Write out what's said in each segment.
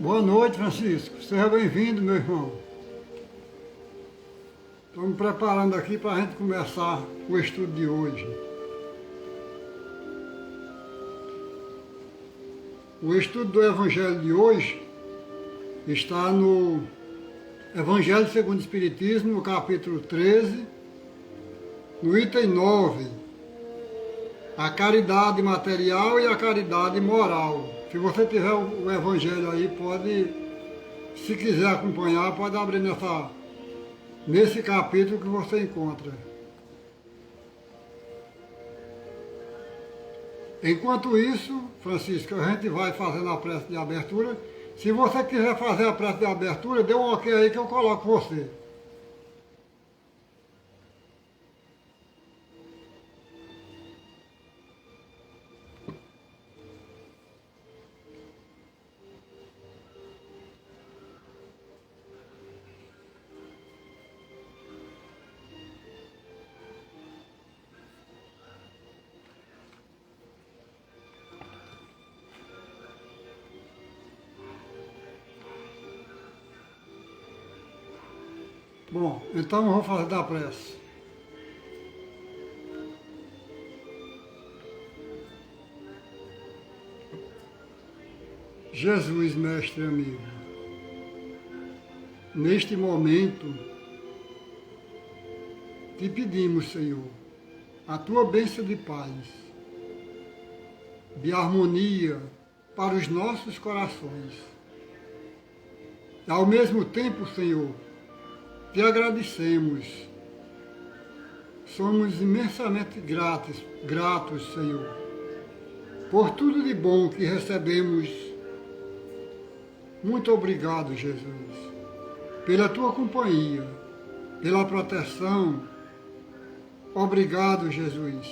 Boa noite, Francisco. Seja bem-vindo, meu irmão. Estamos preparando aqui para a gente começar o estudo de hoje. O estudo do Evangelho de hoje está no Evangelho segundo o Espiritismo, no capítulo 13, no item 9, a caridade material e a caridade moral. Se você tiver o Evangelho aí, pode, se quiser acompanhar, pode abrir nesse capítulo que você encontra. Enquanto isso, Francisco, a gente vai fazendo a prece de abertura. Se você quiser fazer a prece de abertura, dê um ok aí que eu coloco você. Bom, então eu vou fazer da prece. Jesus, mestre amigo, neste momento te pedimos, Senhor, a tua bênção de paz, de harmonia para os nossos corações. E ao mesmo tempo, Senhor, te agradecemos. Somos imensamente gratos, Senhor, por tudo de bom que recebemos. Muito obrigado, Jesus, pela tua companhia, pela proteção. Obrigado, Jesus,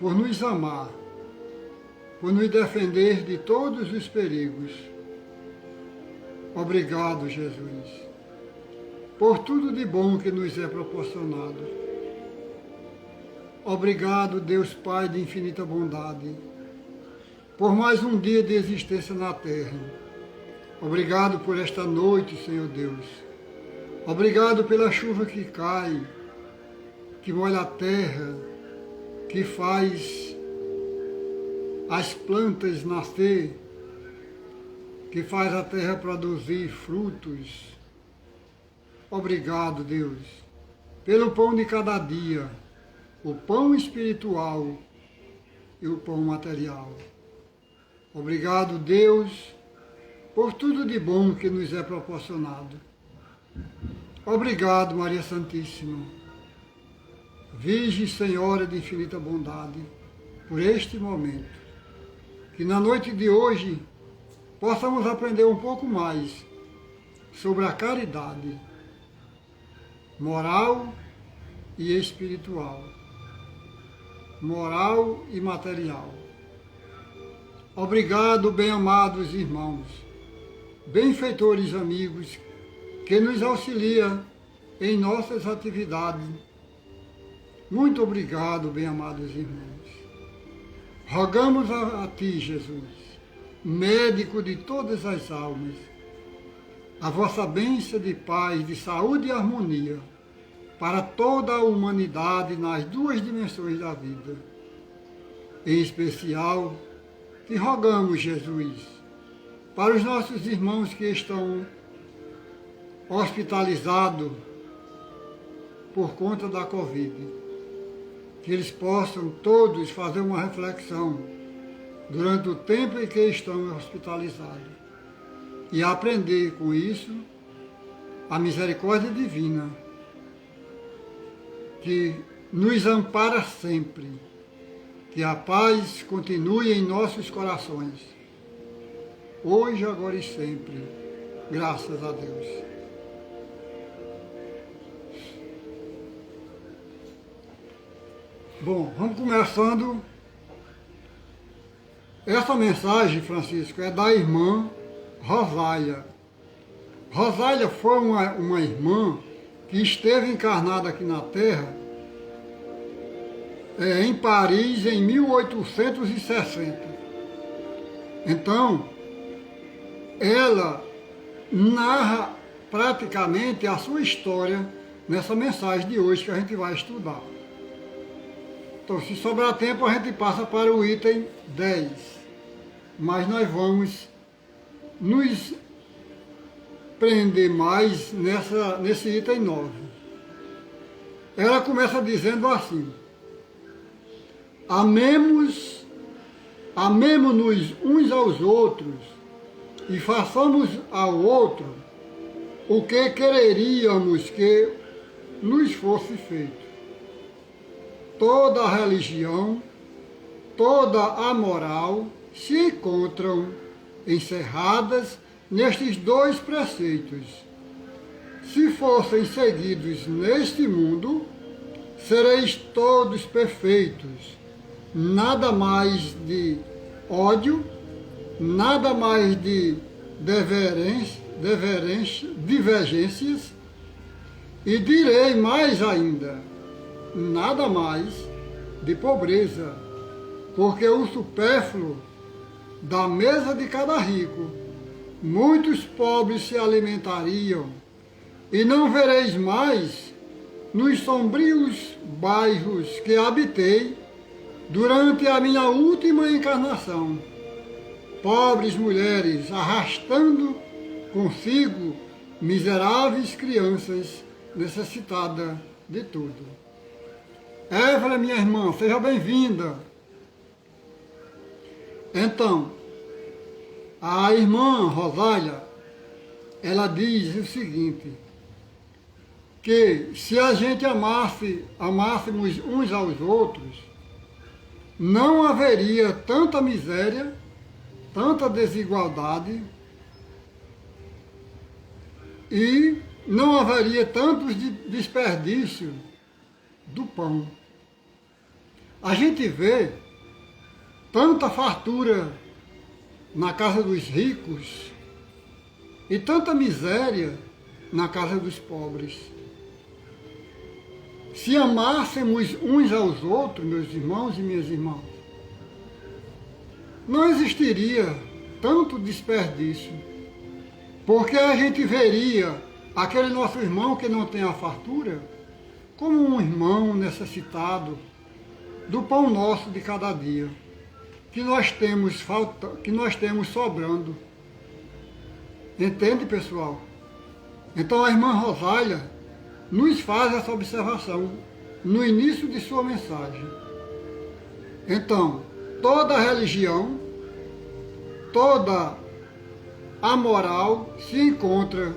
por nos amar, por nos defender de todos os perigos. Obrigado, Jesus, por tudo de bom que nos é proporcionado. Obrigado, Deus Pai de infinita bondade, por mais um dia de existência na terra. Obrigado por esta noite, Senhor Deus. Obrigado pela chuva que cai, que molha a terra, que faz as plantas nascer, que faz a terra produzir frutos. Obrigado, Deus, pelo pão de cada dia, o pão espiritual e o pão material. Obrigado, Deus, por tudo de bom que nos é proporcionado. Obrigado, Maria Santíssima, Virgem Senhora de infinita bondade, por este momento. Que na noite de hoje possamos aprender um pouco mais sobre a caridade moral e espiritual, moral e material. Obrigado, bem-amados irmãos, benfeitores amigos, que nos auxilia em nossas atividades. Muito obrigado, bem-amados irmãos. Rogamos a ti, Jesus, médico de todas as almas, a vossa bênção de paz, de saúde e harmonia para toda a humanidade nas duas dimensões da vida. Em especial, te rogamos, Jesus, para os nossos irmãos que estão hospitalizados por conta da Covid, que eles possam todos fazer uma reflexão durante o tempo em que estão hospitalizados. e aprender com isso a misericórdia divina, que nos ampara sempre. Que a paz continue em nossos corações, hoje, agora e sempre, graças a Deus. Bom, vamos começando. Essa mensagem, Francisco, é da irmã Rosália. Rosália foi uma irmã que esteve encarnada aqui na Terra em Paris em 1860. Então, ela narra praticamente a sua história nessa mensagem de hoje que a gente vai estudar. Então, se sobrar tempo, a gente passa para o item 10. Mas nós vamos nos prender mais nesse item 9. Ela começa dizendo assim: amemo-nos uns aos outros e façamos ao outro o que quereríamos que nos fosse feito. Toda a religião, toda a moral se encontram encerradas nestes dois preceitos. Se fossem seguidos neste mundo, sereis todos perfeitos. Nada mais de ódio, nada mais de divergências, e direi mais ainda, nada mais de pobreza, porque o supérfluo da mesa de cada rico, muitos pobres se alimentariam, e não vereis mais nos sombrios bairros que habitei durante a minha última encarnação, pobres mulheres arrastando consigo miseráveis crianças necessitadas de tudo. Évora, minha irmã, seja bem-vinda. Então, a irmã Rosália, ela diz o seguinte, que se a gente amássemos uns aos outros, não haveria tanta miséria, tanta desigualdade e não haveria tanto desperdício do pão. A gente vê tanta fartura na casa dos ricos e tanta miséria na casa dos pobres. Se amássemos uns aos outros, meus irmãos e minhas irmãs, não existiria tanto desperdício, porque a gente veria aquele nosso irmão que não tem a fartura como um irmão necessitado do pão nosso de cada dia, que nós temos sobrando. Entende, pessoal? Então a irmã Rosália nos faz essa observação no início de sua mensagem. Então, toda religião, toda a moral se encontra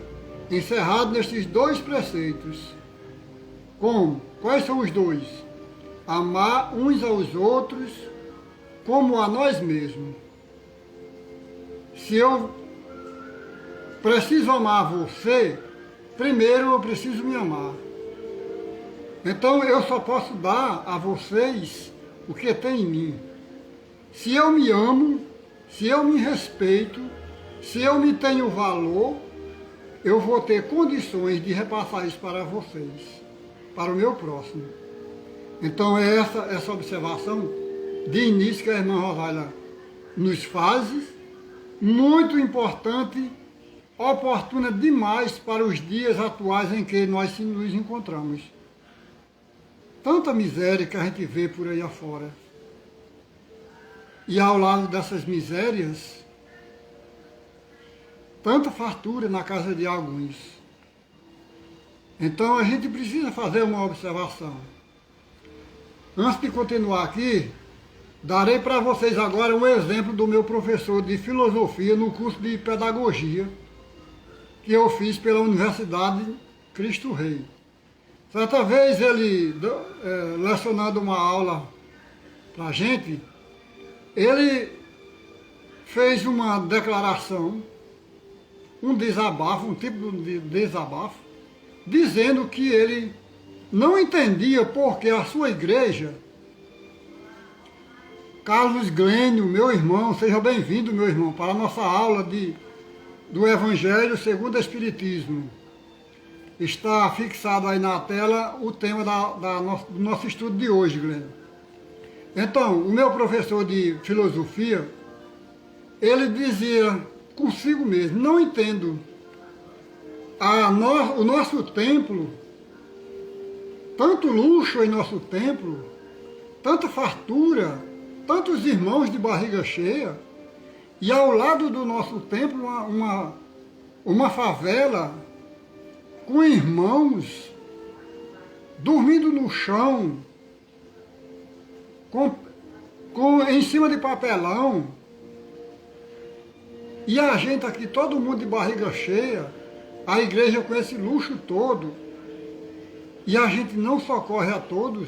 encerrada nestes dois preceitos. Como? Quais são os dois? Amar uns aos outros como a nós mesmos. Se eu preciso amar você, primeiro eu preciso me amar. Então eu só posso dar a vocês o que tem em mim. Se eu me amo, se eu me respeito, se eu me tenho valor, eu vou ter condições de repassar isso para vocês, para o meu próximo. Então é essa observação de início que a irmã Rosália nos faz, muito importante, oportuna demais para os dias atuais em que nós nos encontramos. Tanta miséria que a gente vê por aí afora. E ao lado dessas misérias, tanta fartura na casa de alguns. Então a gente precisa fazer uma observação. Antes de continuar aqui, Darei para vocês agora um exemplo do meu professor de filosofia no curso de pedagogia que eu fiz pela Universidade Cristo Rei. Certa vez ele, lecionando uma aula para a gente, ele fez uma declaração, um desabafo, um tipo de desabafo, dizendo que ele não entendia porque a sua igreja, Carlos Glênio, meu irmão, seja bem-vindo, meu irmão, para a nossa aula do Evangelho segundo o Espiritismo. Está fixado aí na tela o tema do nosso estudo de hoje, Glênio. Então, o meu professor de filosofia, ele dizia consigo mesmo, não entendo, o nosso templo, tanto luxo em nosso templo, tanta fartura, tantos irmãos de barriga cheia, e ao lado do nosso templo uma favela com irmãos dormindo no chão, em cima de papelão, e a gente aqui, todo mundo de barriga cheia, a igreja com esse luxo todo, e a gente não socorre a todos.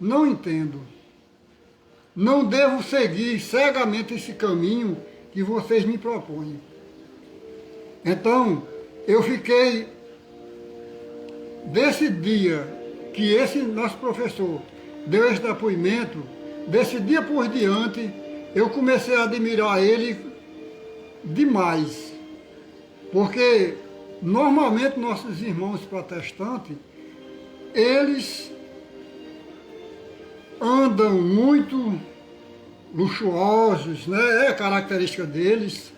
Não entendo. Não devo seguir cegamente esse caminho que vocês me propõem. Então, eu fiquei, desse dia que esse nosso professor deu esse depoimento, desse dia por diante, eu comecei a admirar ele demais. Porque, normalmente, nossos irmãos protestantes, eles andam muito luxuosos, né? É característica deles.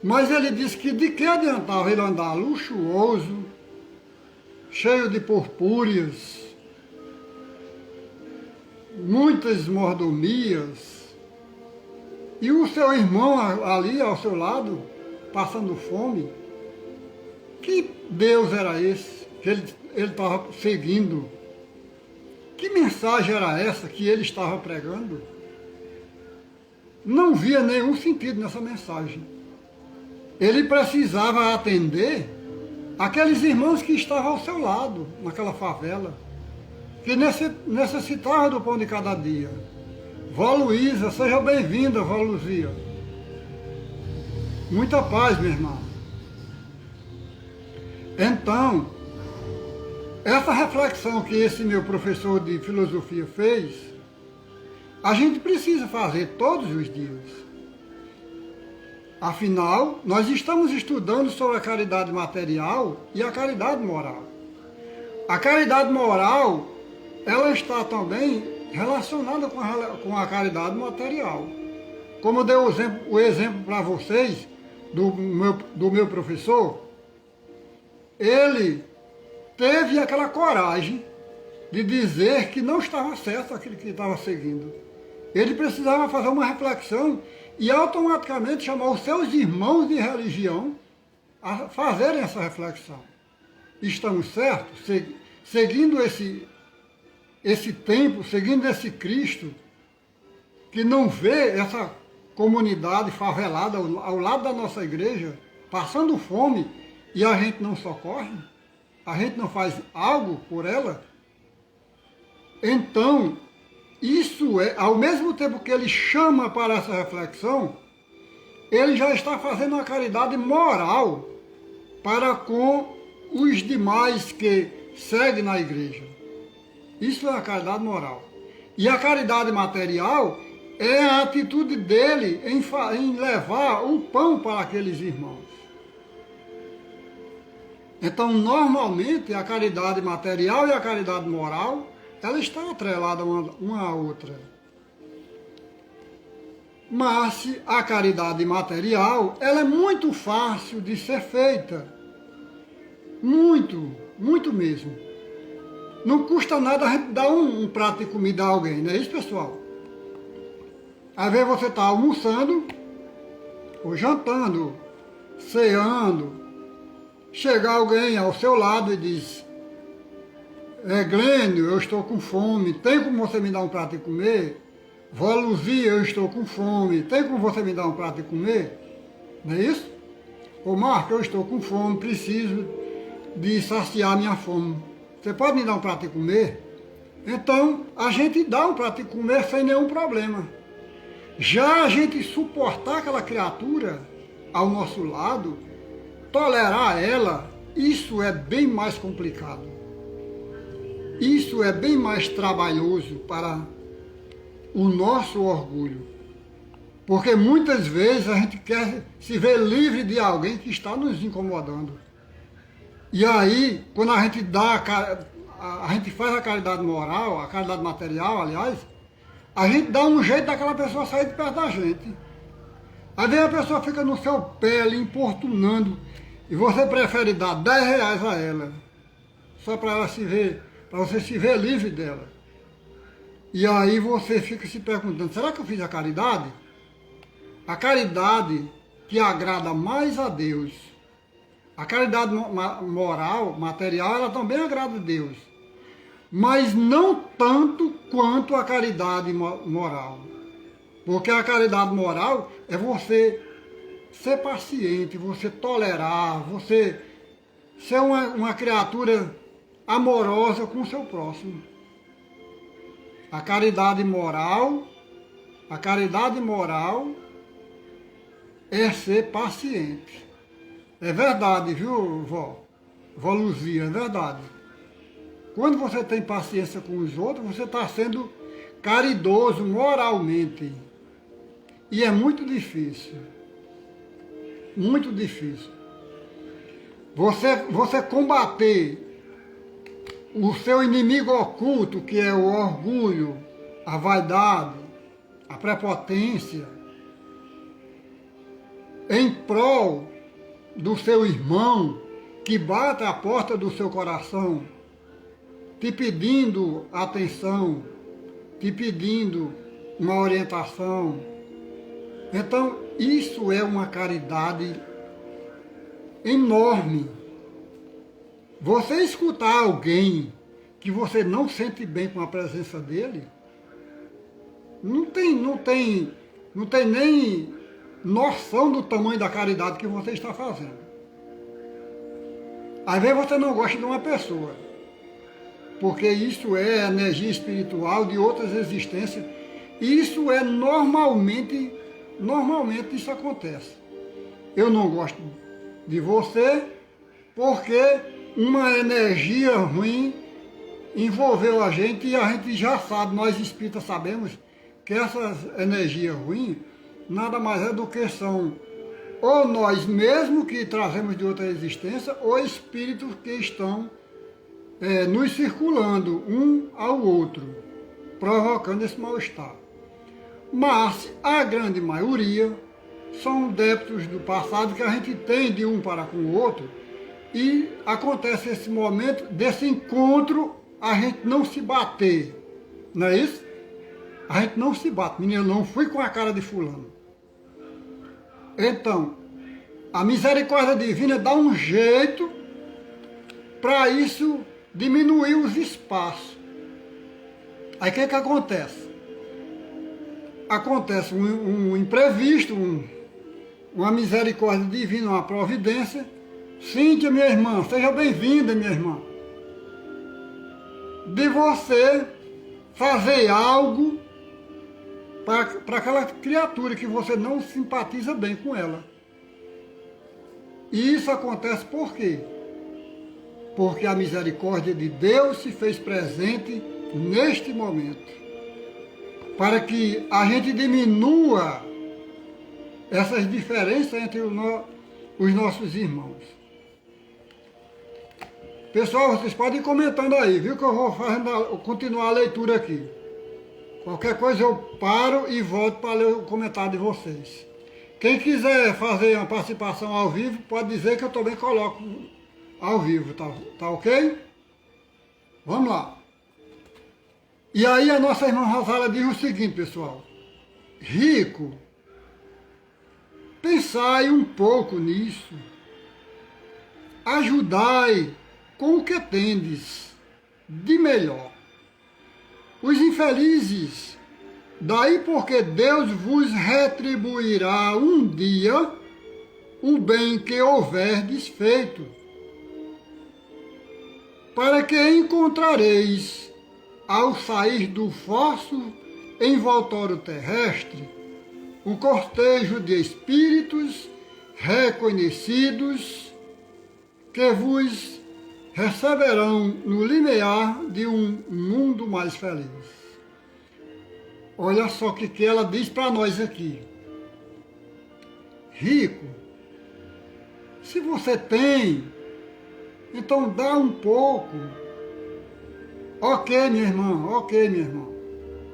Mas ele disse que de que adiantava ele andar luxuoso, cheio de purpúreas, muitas mordomias, e o seu irmão ali ao seu lado, passando fome. Que Deus era esse que ele estava seguindo? Que mensagem era essa que ele estava pregando? Não via nenhum sentido nessa mensagem. Ele precisava atender aqueles irmãos que estavam ao seu lado, naquela favela, que necessitavam do pão de cada dia. Vó Luísa, seja bem-vinda, Vó Luzia. Muita paz, minha irmã. Então, essa reflexão que esse meu professor de filosofia fez, a gente precisa fazer todos os dias. Afinal, nós estamos estudando sobre a caridade material e a caridade moral. A caridade moral, ela está também relacionada com a caridade material. Como eu dei o exemplo para vocês do meu professor, ele teve aquela coragem de dizer que não estava certo aquilo que estava seguindo. Ele precisava fazer uma reflexão e automaticamente chamar os seus irmãos de religião a fazerem essa reflexão. Estamos certos? Seguindo esse templo, seguindo esse Cristo, que não vê essa comunidade favelada ao lado da nossa igreja, passando fome, e a gente não socorre? A gente não faz algo por ela? Então, isso é, ao mesmo tempo que ele chama para essa reflexão, ele já está fazendo uma caridade moral para com os demais que seguem na igreja. Isso é a caridade moral. E a caridade material é a atitude dele em levar o pão para aqueles irmãos. Então, normalmente, a caridade material e a caridade moral, ela está atrelada uma à outra. Mas a caridade material, ela é muito fácil de ser feita. Muito, muito mesmo. Não custa nada a gente dar um prato de comida a alguém, não é isso, pessoal? Às vezes você está almoçando, ou jantando, ceando, chega alguém ao seu lado e diz: Glênio, eu estou com fome, tem como você me dar um prato de comer? Vó Luzia, eu estou com fome, tem como você me dar um prato de comer? Não é isso? Ô Marco, eu estou com fome, preciso de saciar minha fome. Você pode me dar um prato de comer? Então, a gente dá um prato de comer sem nenhum problema. Já a gente suportar aquela criatura ao nosso lado, tolerar ela, isso é bem mais complicado. Isso é bem mais trabalhoso para o nosso orgulho. Porque muitas vezes a gente quer se ver livre de alguém que está nos incomodando. E aí, quando a gente a gente faz a caridade moral, a caridade material, aliás, a gente dá um jeito daquela pessoa sair de perto da gente. Às vezes a pessoa fica no seu pé ali, importunando, e você prefere dar 10 reais a ela, só para ela se ver, para você se ver livre dela. E aí você fica se perguntando, será que eu fiz a caridade? A caridade que agrada mais a Deus. A caridade moral, material, ela também agrada a Deus. Mas não tanto quanto a caridade moral. Porque a caridade moral é você ser paciente, você tolerar, você ser uma criatura amorosa com o seu próximo. A caridade moral é ser paciente. É verdade, viu, vó? Vó Luzia, é verdade. Quando você tem paciência com os outros, você está sendo caridoso moralmente. E é muito difícil. Muito difícil. Você combater o seu inimigo oculto, que é o orgulho, a vaidade, a prepotência, em prol do seu irmão que bate à porta do seu coração, te pedindo atenção, te pedindo uma orientação. Então, isso é uma caridade enorme. Você escutar alguém que você não sente bem com a presença dele, não tem nem noção do tamanho da caridade que você está fazendo. Às vezes você não gosta de uma pessoa, porque isso é energia espiritual de outras existências. Isso é normalmente isso acontece. Eu não gosto de você porque uma energia ruim envolveu a gente e a gente já sabe, nós espíritas sabemos que essas energias ruins nada mais é do que são ou nós mesmos que trazemos de outra existência ou espíritos que estão nos circulando um ao outro, provocando esse mal-estar. Mas a grande maioria são débitos do passado que a gente tem de um para com o outro e acontece esse momento desse encontro, a gente não se bater, não é isso? A gente não se bate, menino, eu não fui com a cara de fulano. Então, a misericórdia divina dá um jeito para isso diminuir os espaços. Aí o que acontece? Acontece um imprevisto, uma misericórdia divina, uma providência. Cíntia, minha irmã, seja bem-vinda, minha irmã. De você fazer algo para aquela criatura que você não simpatiza bem com ela. E isso acontece por quê? Porque a misericórdia de Deus se fez presente neste momento, para que a gente diminua essas diferenças entre os nossos irmãos. Pessoal, vocês podem ir comentando aí, viu, que eu vou continuar a leitura aqui. Qualquer coisa eu paro e volto para ler o comentário de vocês. Quem quiser fazer uma participação ao vivo, pode dizer que eu também coloco ao vivo, tá ok? Vamos lá. E aí a nossa irmã Rosália diz o seguinte, pessoal. Rico, pensai um pouco nisso. Ajudai com o que tendes. de melhor. Os infelizes, daí porque Deus vos retribuirá um dia o bem que houverdes feito, para que encontrareis, ao sair do vosso envoltório terrestre, um cortejo de espíritos reconhecidos que vos receberão no limiar de um mundo mais feliz. Olha só o que ela diz para nós aqui. Rico, se você tem, então dá um pouco. Ok, minha irmã,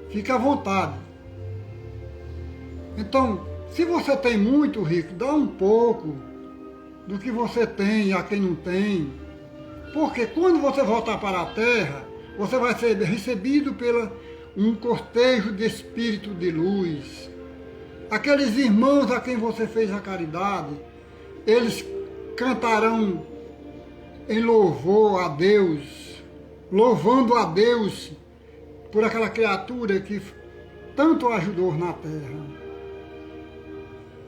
fica à vontade. Então, se você tem muito, rico, dá um pouco do que você tem a quem não tem. Porque quando você voltar para a terra, você vai ser recebido pela um cortejo de espírito de luz. Aqueles irmãos a quem você fez a caridade, eles cantarão em louvor a Deus, louvando a Deus por aquela criatura que tanto ajudou na terra.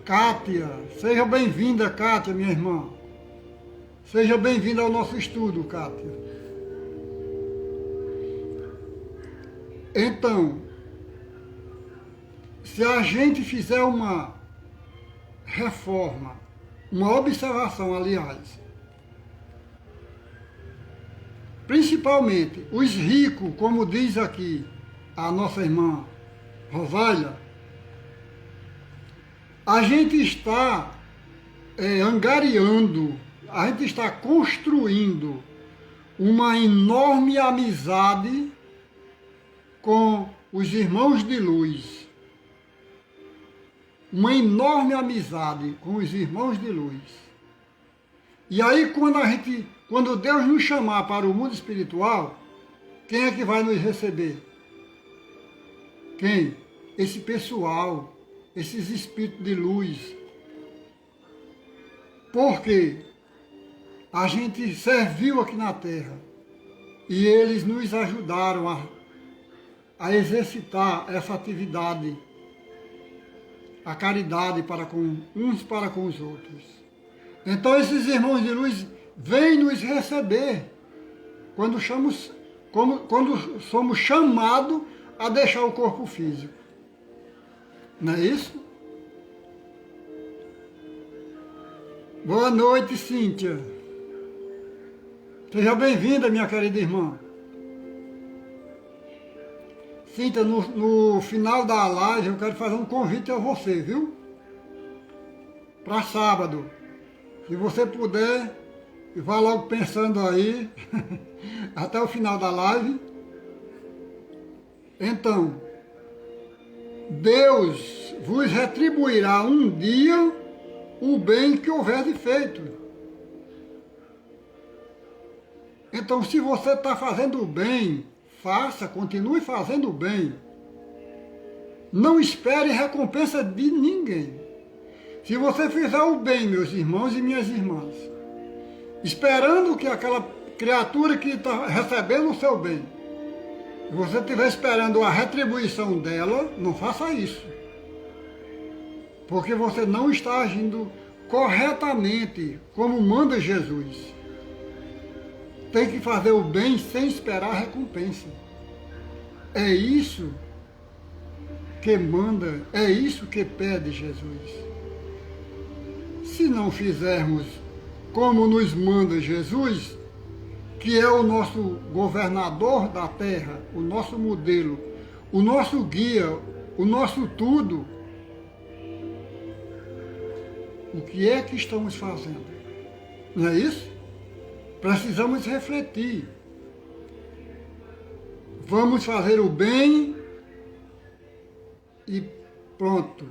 Kátia, seja bem-vinda, Kátia, minha irmã. Seja bem-vinda ao nosso estudo, Kátia. Então, se a gente fizer uma reforma, uma observação, aliás, principalmente os ricos, como diz aqui a nossa irmã Rosália, a gente está angariando, a gente está construindo uma enorme amizade com os irmãos de luz. Uma enorme amizade com os irmãos de luz. E aí, quando Deus nos chamar para o mundo espiritual, quem é que vai nos receber? Quem? Esse pessoal, esses espíritos de luz. Porque a gente serviu aqui na Terra e eles nos ajudaram a exercitar essa atividade, a caridade para com uns para com os outros. Então esses irmãos de luz vêm nos receber quando somos chamados a deixar o corpo físico. Não é isso? Boa noite, Cíntia. Seja bem-vinda, minha querida irmã. Cíntia, no final da live eu quero fazer um convite a você, viu? Para sábado. Se você puder, vá logo pensando aí, até o final da live. Então, Deus vos retribuirá um dia o bem que houver feito. Então, se você está fazendo o bem, faça, continue fazendo o bem. Não espere recompensa de ninguém. Se você fizer o bem, meus irmãos e minhas irmãs, esperando que aquela criatura que está recebendo o seu bem, você estiver esperando a retribuição dela, não faça isso. Porque você não está agindo corretamente, como manda Jesus. Tem que fazer o bem sem esperar a recompensa. É isso que manda, é isso que pede Jesus. Se não fizermos como nos manda Jesus, que é o nosso governador da terra, o nosso modelo, o nosso guia, o nosso tudo, o que é que estamos fazendo? Não é isso? Precisamos refletir. Vamos fazer o bem e pronto.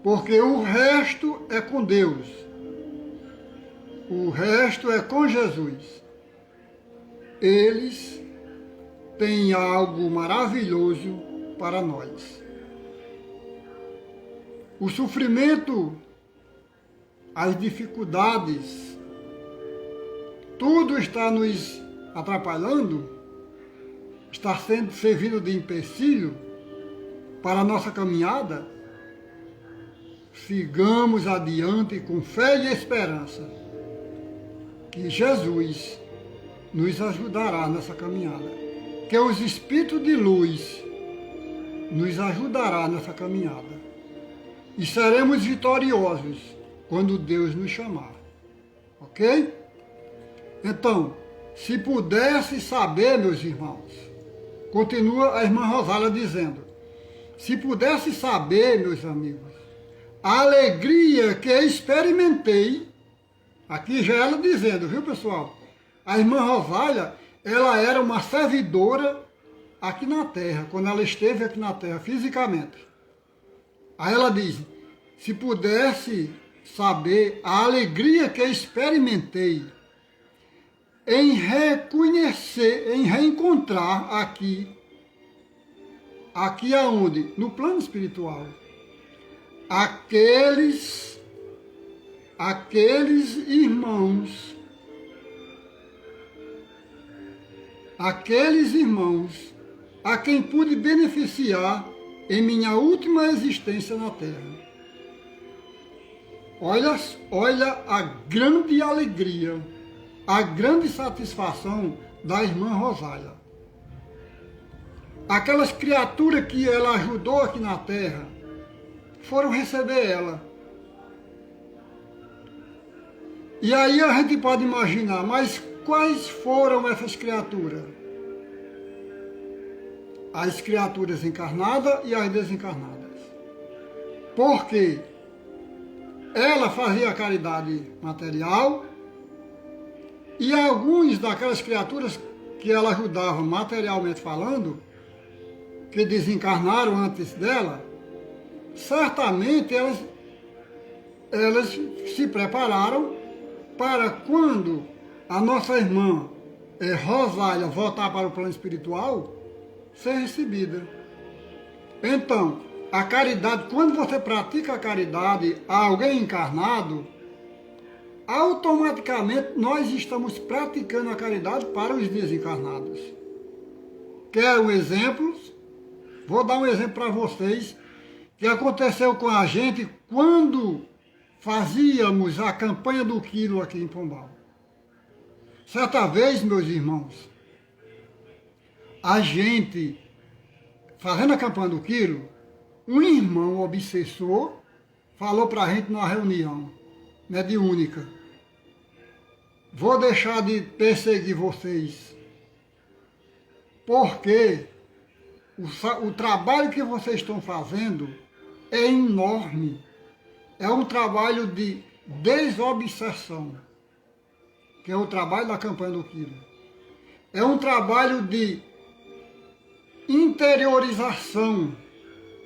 Porque o resto é com Deus. O resto é com Jesus. Eles têm algo maravilhoso para nós. O sofrimento, as dificuldades, tudo está nos atrapalhando, está sendo servido de empecilho para a nossa caminhada, sigamos adiante com fé e esperança, que Jesus nos ajudará nessa caminhada, que os Espíritos de luz nos ajudará nessa caminhada, e seremos vitoriosos quando Deus nos chamar, ok? Então, se pudesse saber, meus irmãos, continua a irmã Rosália dizendo, se pudesse saber, meus amigos, a alegria que experimentei, aqui já ela dizendo, viu pessoal? A irmã Rosália, ela era uma servidora aqui na Terra, quando ela esteve aqui na Terra, fisicamente. Aí ela diz, se pudesse saber a alegria que experimentei em reconhecer, em reencontrar aqui aonde? No plano espiritual. Aqueles irmãos a quem pude beneficiar em minha última existência na Terra. Olha a grande alegria, a grande satisfação da irmã Rosália. Aquelas criaturas que ela ajudou aqui na Terra foram receber ela. E aí a gente pode imaginar, mas quais foram essas criaturas? As criaturas encarnadas e as desencarnadas. Porque ela fazia a caridade material e alguns daquelas criaturas que ela ajudava materialmente falando, que desencarnaram antes dela, certamente elas se prepararam para quando a nossa irmã Rosália voltar para o plano espiritual, ser recebida. Então, a caridade, quando você pratica a caridade a alguém encarnado, automaticamente nós estamos praticando a caridade para os desencarnados. Quer um exemplo? Vou dar um exemplo para vocês que aconteceu com a gente quando fazíamos a campanha do quilo aqui em Pombal. Certa vez, meus irmãos, a gente, fazendo a campanha do quilo, um irmão obsessor falou para a gente numa reunião mediúnica, vou deixar de perseguir vocês, porque o trabalho que vocês estão fazendo é enorme. É um trabalho de desobsessão, que é o trabalho da campanha do quilo. É um trabalho de interiorização.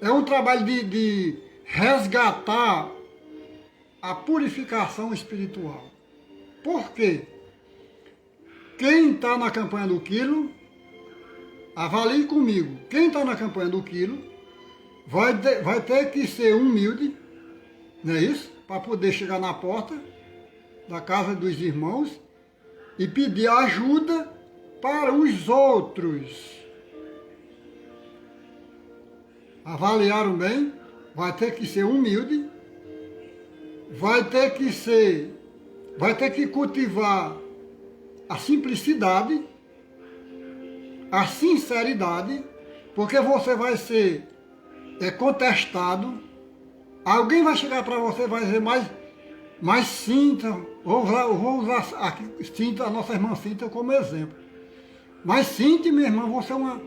É um trabalho de resgatar a purificação espiritual. Por quê? Quem está na campanha do quilo, avalie comigo, quem está na campanha do quilo vai ter que ser humilde, não é isso? Para poder chegar na porta da casa dos irmãos e pedir ajuda para os outros. Avaliaram bem? Vai ter que ser humilde, vai ter que cultivar a simplicidade, a sinceridade, porque você vai ser contestado. Alguém vai chegar para você e vai dizer, mas Cinta, vou usar aqui Cinta, a nossa irmã Cinta como exemplo. Mas Cinta, minha irmã, você é uma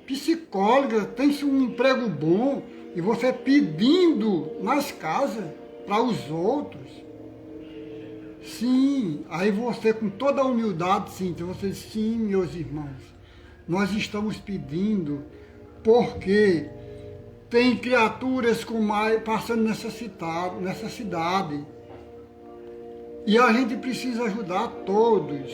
psicóloga, tem um emprego bom, e você pedindo nas casas para os outros. Sim, aí você com toda a humildade, Cinta, você diz, sim, meus irmãos, nós estamos pedindo porque tem criaturas passando necessidade. E a gente precisa ajudar todos.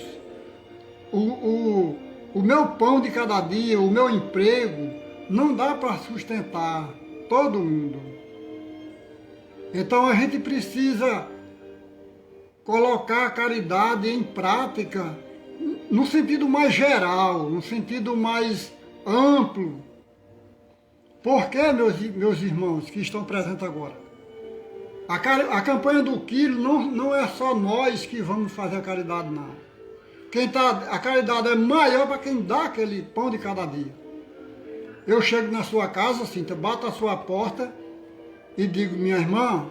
O meu pão de cada dia, o meu emprego, não dá para sustentar todo mundo. Então a gente precisa colocar a caridade em prática no sentido mais geral, no sentido mais amplo. Por que, meus irmãos que estão presentes agora? A campanha do quilo não é só nós que vamos fazer a caridade, não. A caridade é maior para quem dá aquele pão de cada dia. Eu chego na sua casa, Cíntia, bato a sua porta e digo, minha irmã,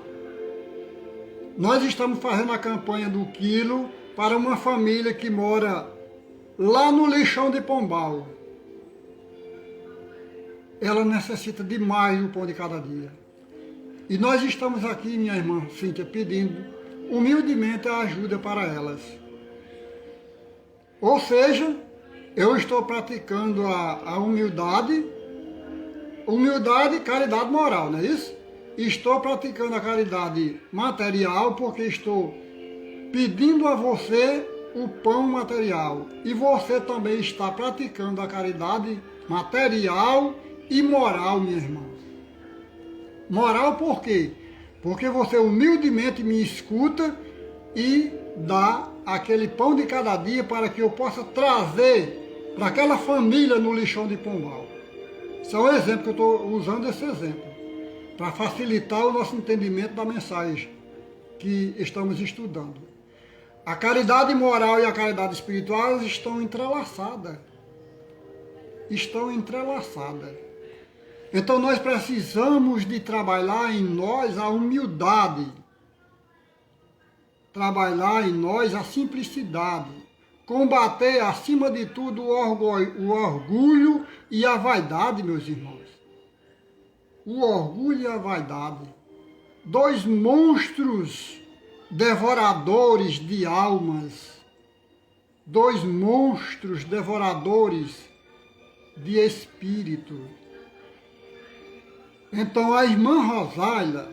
nós estamos fazendo a campanha do quilo para uma família que mora lá no lixão de Pombal. Ela necessita de mais do pão de cada dia. E nós estamos aqui, minha irmã Cíntia, pedindo humildemente a ajuda para elas. Ou seja, eu estou praticando a humildade, caridade moral, não é isso? Estou praticando a caridade material porque estou pedindo a você o pão material. E você também está praticando a caridade material e moral, minha irmã. Moral por quê? Porque você humildemente me escuta e dá aquele pão de cada dia para que eu possa trazer para aquela família no lixão de Pombal. Esse é um exemplo que eu estou usando, esse exemplo, para facilitar o nosso entendimento da mensagem que estamos estudando. A caridade moral e a caridade espiritual estão entrelaçadas. Estão entrelaçadas. Então nós precisamos de trabalhar em nós a humildade, trabalhar em nós a simplicidade, combater acima de tudo o orgulho e a vaidade, meus irmãos. O orgulho e a vaidade, dois monstros devoradores de almas, dois monstros devoradores de espírito. Então a irmã Rosália,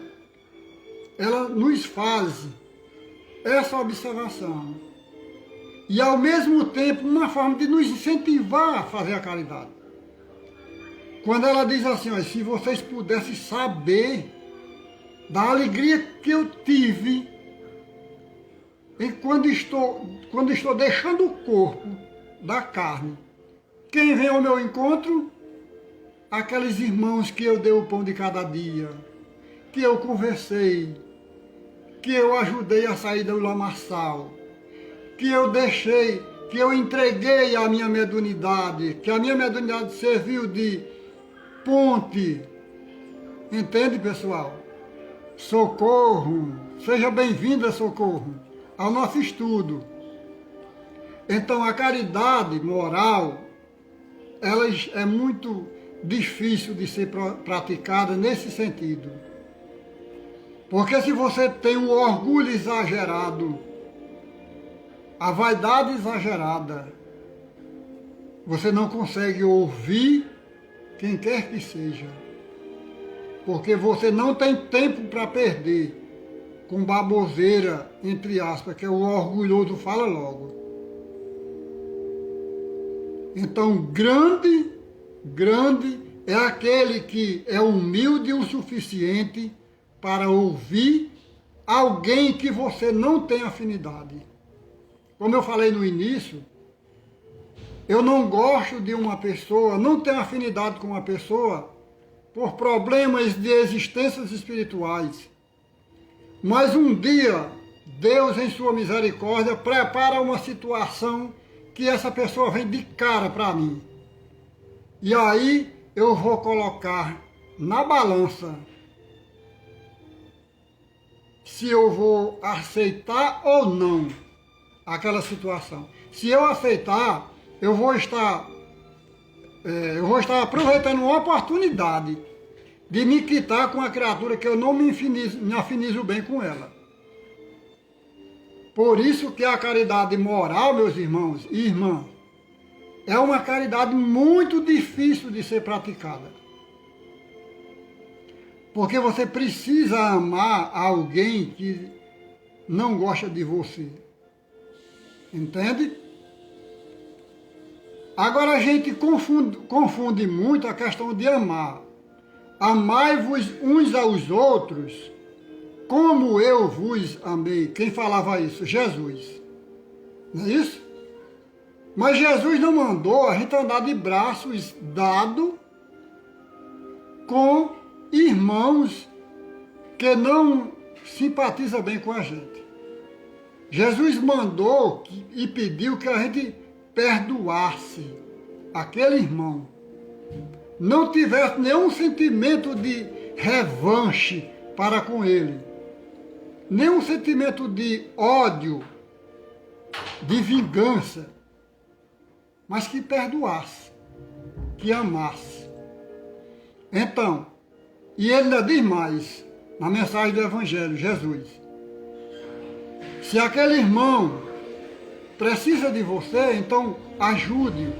ela nos faz essa observação. E ao mesmo tempo uma forma de nos incentivar a fazer a caridade. Quando ela diz assim, ó, se vocês pudessem saber da alegria que eu tive quando estou deixando o corpo da carne, quem vem ao meu encontro? Aqueles irmãos que eu dei o pão de cada dia, que eu conversei, que eu ajudei a sair do lamaçal, que eu entreguei a minha mediunidade, que a minha mediunidade serviu de ponte. Entende, pessoal? Socorro, seja bem-vinda, Socorro, ao nosso estudo. Então, a caridade moral, ela é muito difícil de ser praticada nesse sentido. Porque se você tem o orgulho exagerado, a vaidade exagerada, você não consegue ouvir quem quer que seja. Porque você não tem tempo para perder com baboseira, entre aspas, que é o orgulhoso fala logo. Então, grande é aquele que é humilde o suficiente para ouvir alguém que você não tem afinidade. Como eu falei no início, eu não gosto de uma pessoa, não tenho afinidade com uma pessoa por problemas de existências espirituais. Mas um dia, Deus em sua misericórdia prepara uma situação que essa pessoa vem de cara para mim. E aí eu vou colocar na balança se eu vou aceitar ou não aquela situação. Se eu aceitar, eu vou estar aproveitando uma oportunidade de me quitar com a criatura que eu não me afinizo bem com ela. Por isso que a caridade moral, meus irmãos e irmãs, é uma caridade muito difícil de ser praticada. Porque você precisa amar alguém que não gosta de você. Entende? Agora a gente confunde muito a questão de amar. Amai-vos uns aos outros como eu vos amei. Quem falava isso? Jesus. Não é isso? Mas Jesus não mandou a gente andar de braços dados com irmãos que não simpatizam bem com a gente. Jesus mandou e pediu que a gente perdoasse aquele irmão. Não tivesse nenhum sentimento de revanche para com ele. Nenhum sentimento de ódio, de vingança. Mas que perdoasse, que amasse. Então, e ele ainda diz mais, na mensagem do Evangelho, Jesus, se aquele irmão precisa de você, então ajude-o.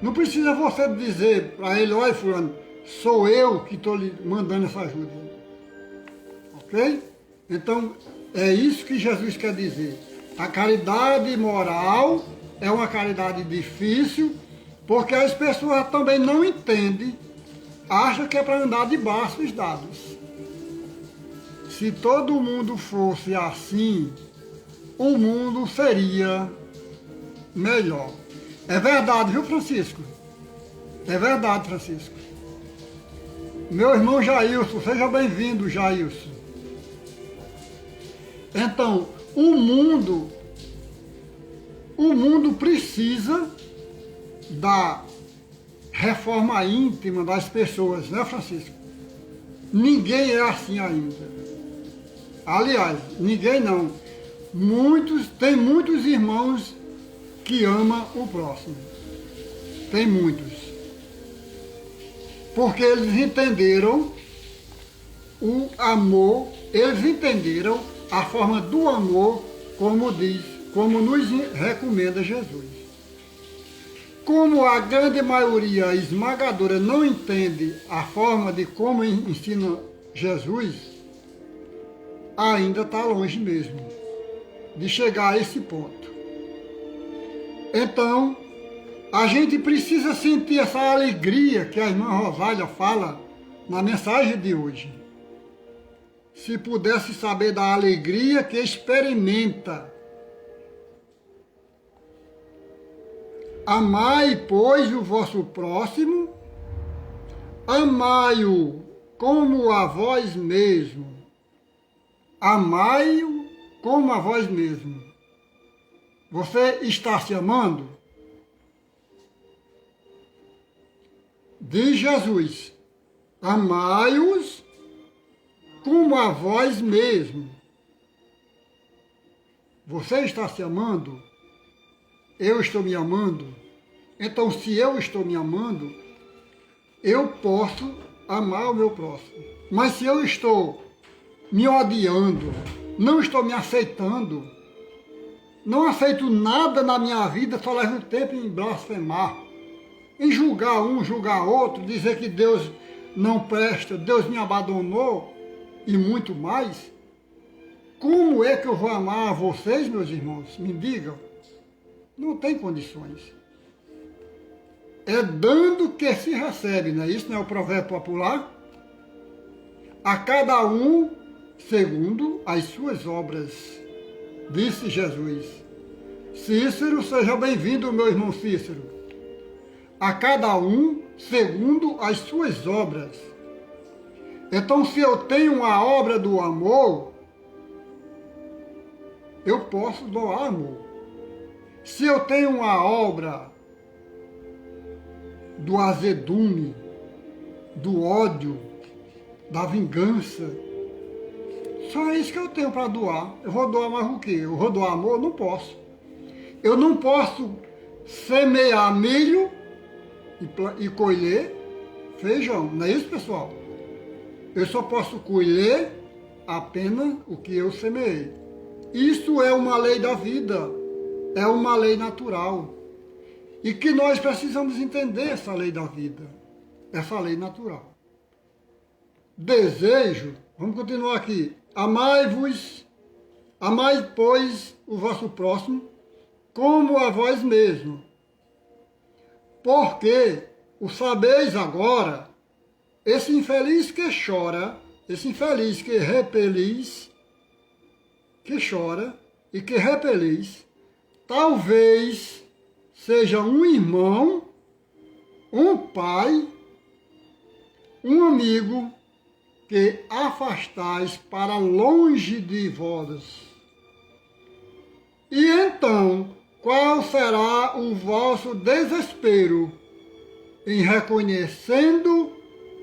Não precisa você dizer para ele, olha fulano, sou eu que estou lhe mandando essa ajuda. Ok? Então, é isso que Jesus quer dizer. A caridade moral é uma caridade difícil, porque as pessoas também não entendem, acham que é para andar de braços dados. Se todo mundo fosse assim, o mundo seria melhor. É verdade, viu, Francisco? É verdade, Francisco. Meu irmão Jailson, seja bem-vindo, Jailson. Então, o mundo precisa da reforma íntima das pessoas, né, Francisco? Ninguém é assim ainda. Aliás, ninguém não. Tem muitos irmãos que amam o próximo. Tem muitos. Porque eles entenderam o amor, eles entenderam a forma do amor, como nos recomenda Jesus. Como a grande maioria esmagadora não entende a forma de como ensina Jesus, ainda está longe mesmo de chegar a esse ponto. Então, a gente precisa sentir essa alegria que a irmã Rosália fala na mensagem de hoje. Se pudesse saber da alegria que experimenta. Amai, pois, o vosso próximo, amai-o como a vós mesmo. Amai-o como a vós mesmo. Você está se amando? Diz Jesus, amai-os como a vós mesmo. Você está se amando? Eu estou me amando? Então, se eu estou me amando, eu posso amar o meu próximo. Mas se eu estou me odiando, não estou me aceitando, não aceito nada na minha vida, só levo tempo em blasfemar, em julgar um, julgar outro, dizer que Deus não presta, Deus me abandonou e muito mais. Como é que eu vou amar a vocês, meus irmãos? Me digam. Não tem condições. É dando que se recebe, não é isso? Não é o provérbio popular? A cada um segundo as suas obras, disse Jesus. Cícero, seja bem-vindo, meu irmão Cícero. A cada um segundo as suas obras. Então, se eu tenho uma obra do amor, eu posso doar amor. Se eu tenho uma obra do azedume, do ódio, da vingança, só isso que eu tenho para doar. Eu vou doar mais o quê? Eu vou doar amor? Não posso. Eu não posso semear milho e colher feijão. Não é isso, pessoal? Eu só posso colher apenas o que eu semeei. Isso é uma lei da vida. É uma lei natural. E que nós precisamos entender essa lei da vida. Essa lei natural. Desejo, vamos continuar aqui. Amai-vos, amai, pois, o vosso próximo, como a vós mesmo. Porque o sabeis agora, esse infeliz que chora, esse infeliz que repelis, que chora e que repelis, talvez seja um irmão, um pai, um amigo que afastais para longe de vós. E então, qual será o vosso desespero em reconhecendo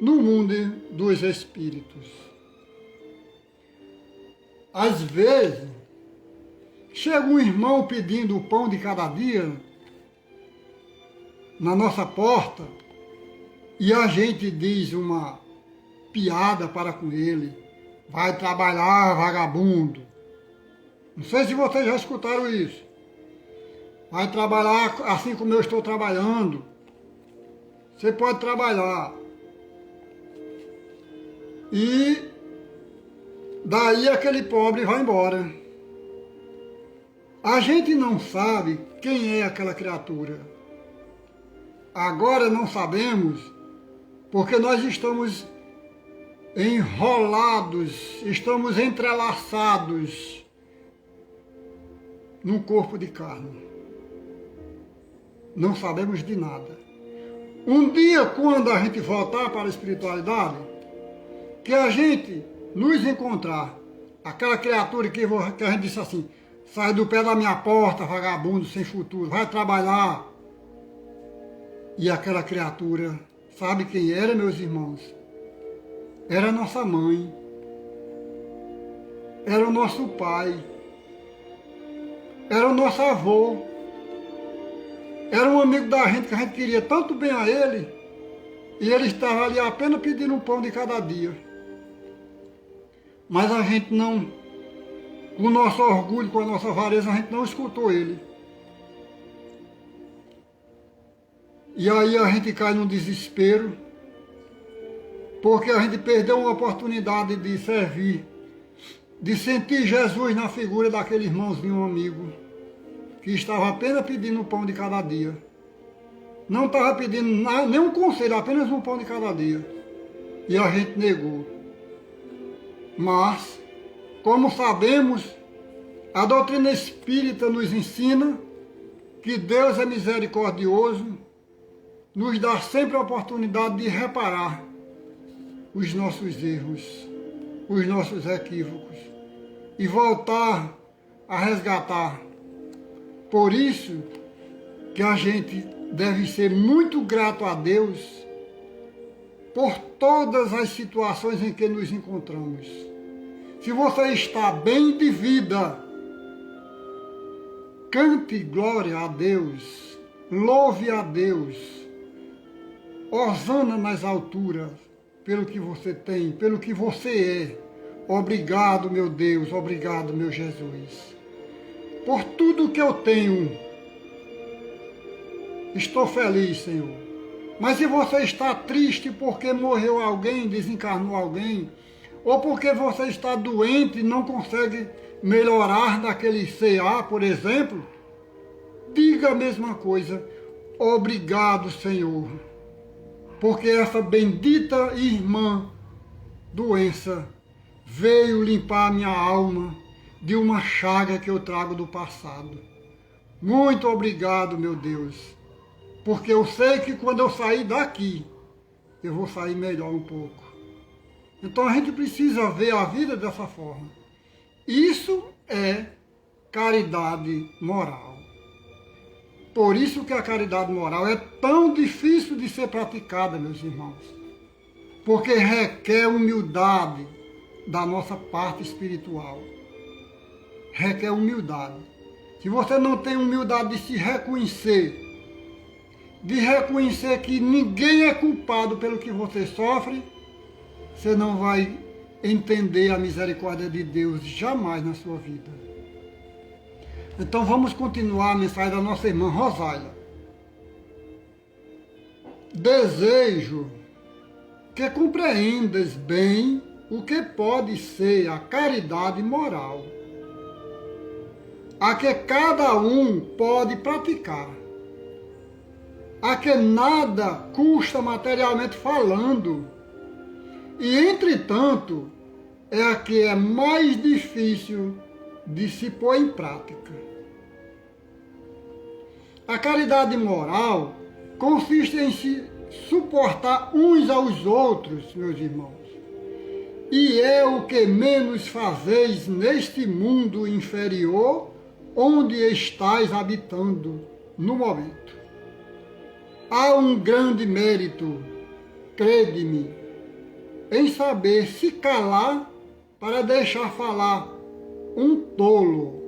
no mundo dos espíritos? Às vezes, chega um irmão pedindo o pão de cada dia na nossa porta e a gente diz uma piada para com ele: vai trabalhar, vagabundo. Não sei se vocês já escutaram isso. Vai trabalhar assim como eu estou trabalhando. Você pode trabalhar. E daí aquele pobre vai embora. A gente não sabe quem é aquela criatura. Agora não sabemos porque nós estamos enrolados, estamos entrelaçados num corpo de carne. Não sabemos de nada. Um dia, quando a gente voltar para a espiritualidade, que a gente nos encontrar, aquela criatura que a gente disse assim: sai do pé da minha porta, vagabundo sem futuro, vai trabalhar. E aquela criatura, sabe quem era, meus irmãos? Era a nossa mãe, era o nosso pai, era o nosso avô, era um amigo da gente que a gente queria tanto bem a ele, e ele estava ali apenas pedindo um pão de cada dia. Mas a gente não, com o nosso orgulho, com a nossa avareza, a gente não escutou ele. E aí a gente cai num desespero, porque a gente perdeu uma oportunidade de servir, de sentir Jesus na figura daquele irmãozinho, um amigo, que estava apenas pedindo um pão de cada dia. Não estava pedindo nenhum conselho, apenas um pão de cada dia. E a gente negou. Mas, como sabemos, a doutrina espírita nos ensina que Deus é misericordioso, nos dá sempre a oportunidade de reparar os nossos erros, os nossos equívocos e voltar a resgatar. Por isso que a gente deve ser muito grato a Deus por todas as situações em que nos encontramos. Se você está bem de vida, cante glória a Deus, louve a Deus, hosana nas alturas, pelo que você tem, pelo que você é. Obrigado, meu Deus, obrigado, meu Jesus. Por tudo que eu tenho, estou feliz, Senhor. Mas se você está triste porque morreu alguém, desencarnou alguém, ou porque você está doente e não consegue melhorar daquele CA, por exemplo, diga a mesma coisa. Obrigado, Senhor, porque essa bendita irmã doença veio limpar minha alma de uma chaga que eu trago do passado. Muito obrigado, meu Deus, porque eu sei que quando eu sair daqui, eu vou sair melhor um pouco. Então a gente precisa ver a vida dessa forma. Isso é caridade moral. Por isso que a caridade moral é tão difícil de ser praticada, meus irmãos. Porque requer humildade da nossa parte espiritual. Requer humildade. Se você não tem humildade de se reconhecer, de reconhecer que ninguém é culpado pelo que você sofre, você não vai entender a misericórdia de Deus jamais na sua vida. Então vamos continuar a mensagem da nossa irmã Rosália. Desejo que compreendas bem o que pode ser a caridade moral, a que cada um pode praticar, a que nada custa materialmente falando, e entretanto é a que é mais difícil de se pôr em prática. A caridade moral consiste em se suportar uns aos outros, meus irmãos. E é o que menos fazeis neste mundo inferior onde estáis habitando no momento. Há um grande mérito, crede-me, em saber se calar para deixar falar um tolo.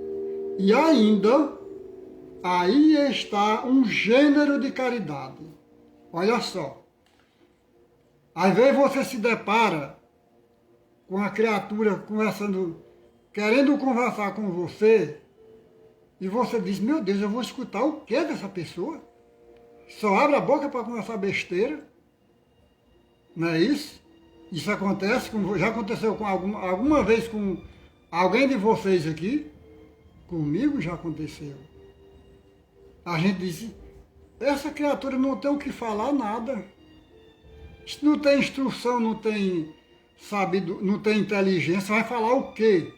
E ainda, aí está um gênero de caridade. Olha só. Às vezes você se depara com a criatura conversando, querendo conversar com você, e você diz, meu Deus, eu vou escutar o que dessa pessoa? Só abre a boca para conversar besteira. Não é isso? Isso acontece, já aconteceu com alguma vez com alguém de vocês aqui? Comigo já aconteceu. A gente diz, essa criatura não tem o que falar nada. Não tem instrução, não tem sabido, não tem inteligência, vai falar o quê?